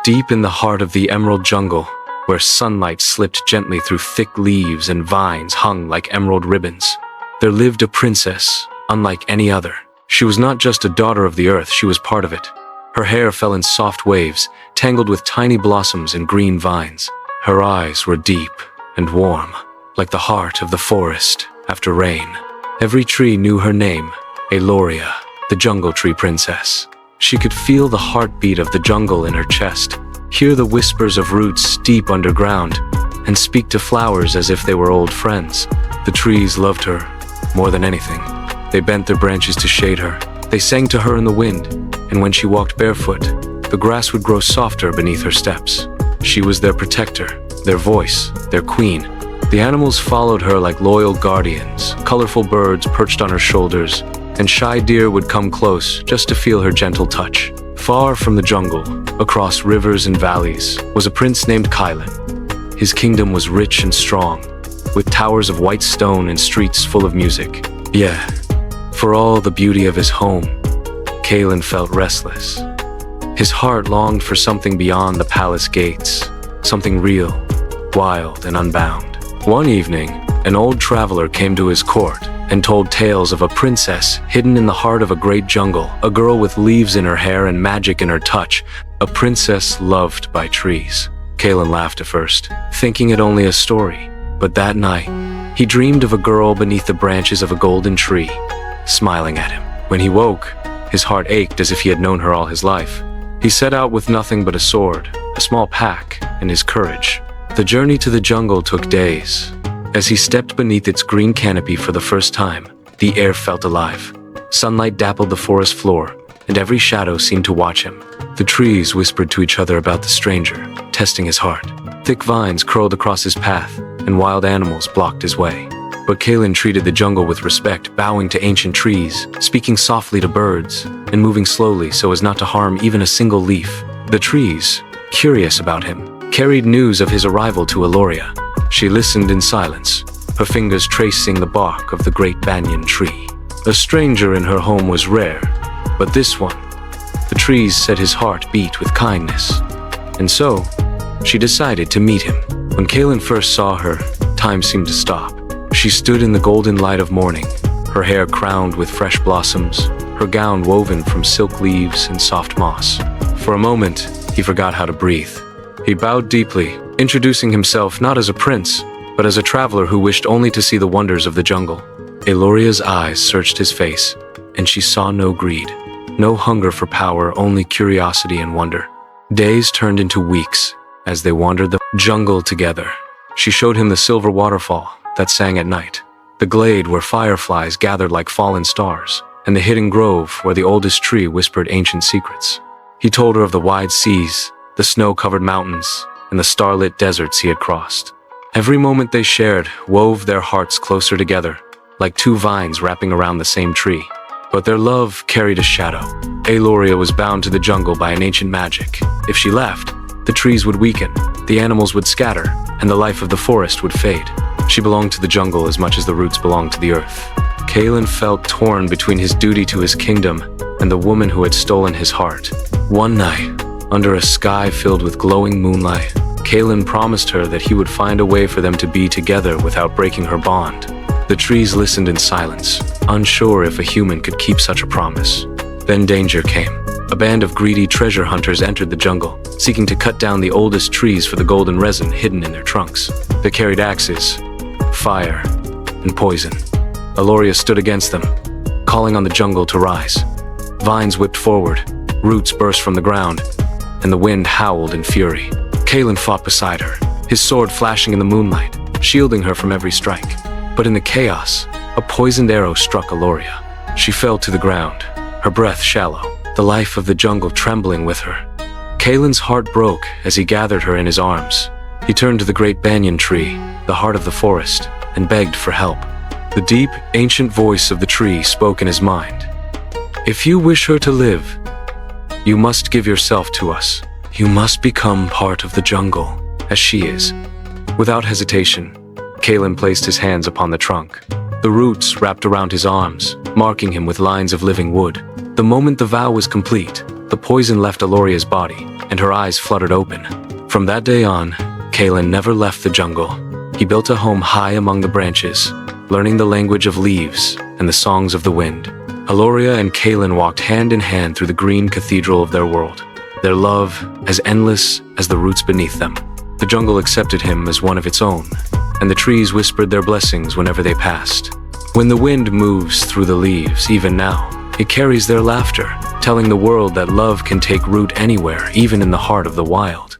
Deep in the heart of the emerald jungle, where sunlight slipped gently through thick leaves and vines hung like emerald ribbons, there lived a princess, unlike any other. She was not just a daughter of the earth, she was part of it. Her hair fell in soft waves, tangled with tiny blossoms and green vines. Her eyes were deep and warm, like the heart of the forest after rain. Every tree knew her name, Aeloria, the jungle tree princess. She could feel the heartbeat of the jungle in her chest, hear the whispers of roots deep underground, and speak to flowers as if they were old friends. The trees loved her more than anything. They bent their branches to shade her. They sang to her in the wind, and when she walked barefoot, the grass would grow softer beneath her steps. She was their protector, their voice, their queen. The animals followed her like loyal guardians. Colorful birds perched on her shoulders, and shy deer would come close just to feel her gentle touch. Far from the jungle, across rivers and valleys, was a prince named Kylan. His kingdom was rich and strong, with towers of white stone and streets full of music. Yeah, for all the beauty of his home, Kylan felt restless. His heart longed for something beyond the palace gates, something real, wild, and unbound. One evening, an old traveler came to his court and told tales of a princess hidden in the heart of a great jungle, a girl with leaves in her hair and magic in her touch, a princess loved by trees. Kylan laughed at first, thinking it only a story. But that night, he dreamed of a girl beneath the branches of a golden tree, smiling at him. When he woke, his heart ached as if he had known her all his life. He set out with nothing but a sword, a small pack, and his courage. The journey to the jungle took days. As he stepped beneath its green canopy for the first time, the air felt alive. Sunlight dappled the forest floor, and every shadow seemed to watch him. The trees whispered to each other about the stranger, testing his heart. Thick vines curled across his path, and wild animals blocked his way. But Kylan treated the jungle with respect, bowing to ancient trees, speaking softly to birds, and moving slowly so as not to harm even a single leaf. The trees, curious about him, carried news of his arrival to Aeloria. She listened in silence, her fingers tracing the bark of the great banyan tree. A stranger in her home was rare, but this one, the trees said his heart beat with kindness. And so, she decided to meet him. When Kylan first saw her, time seemed to stop. She stood in the golden light of morning, her hair crowned with fresh blossoms, her gown woven from silk leaves and soft moss. For a moment, he forgot how to breathe. He bowed deeply, introducing himself not as a prince, but as a traveler who wished only to see the wonders of the jungle. Aeloria's eyes searched his face, and she saw no greed, no hunger for power, only curiosity and wonder. Days turned into weeks as they wandered the jungle together. She showed him the silver waterfall that sang at night, the glade where fireflies gathered like fallen stars, and the hidden grove where the oldest tree whispered ancient secrets. He told her of the wide seas, the snow-covered mountains, and the starlit deserts he had crossed. Every moment they shared wove their hearts closer together, like two vines wrapping around the same tree. But their love carried a shadow. Aeloria was bound to the jungle by an ancient magic. If she left, the trees would weaken, the animals would scatter, and the life of the forest would fade. She belonged to the jungle as much as the roots belonged to the earth. Kylan felt torn between his duty to his kingdom and the woman who had stolen his heart. One night, under a sky filled with glowing moonlight, Kylan promised her that he would find a way for them to be together without breaking her bond. The trees listened in silence, unsure if a human could keep such a promise. Then danger came. A band of greedy treasure hunters entered the jungle, seeking to cut down the oldest trees for the golden resin hidden in their trunks. They carried axes, fire, and poison. Aeloria stood against them, calling on the jungle to rise. Vines whipped forward, roots burst from the ground, and the wind howled in fury. Kylan fought beside her, his sword flashing in the moonlight, shielding her from every strike. But in the chaos, a poisoned arrow struck Aeloria. She fell to the ground, her breath shallow, the life of the jungle trembling with her. Kylan's heart broke as he gathered her in his arms. He turned to the great banyan tree, the heart of the forest, and begged for help. The deep, ancient voice of the tree spoke in his mind. "If you wish her to live, you must give yourself to us. You must become part of the jungle, as she is." Without hesitation, Kylan placed his hands upon the trunk. The roots wrapped around his arms, marking him with lines of living wood. The moment the vow was complete, The poison left Aeloria's body, and her eyes fluttered open. From that day on, Kaelin never left the jungle. He built a home high among the branches, learning the language of leaves and the songs of the wind. Aeloria and Kaelin walked hand in hand through the green cathedral of their world, their love as endless as the roots beneath them. The jungle accepted him as one of its own, and the trees whispered their blessings whenever they passed. When the wind moves through the leaves, even now, it carries their laughter, telling the world that love can take root anywhere, even in the heart of the wild.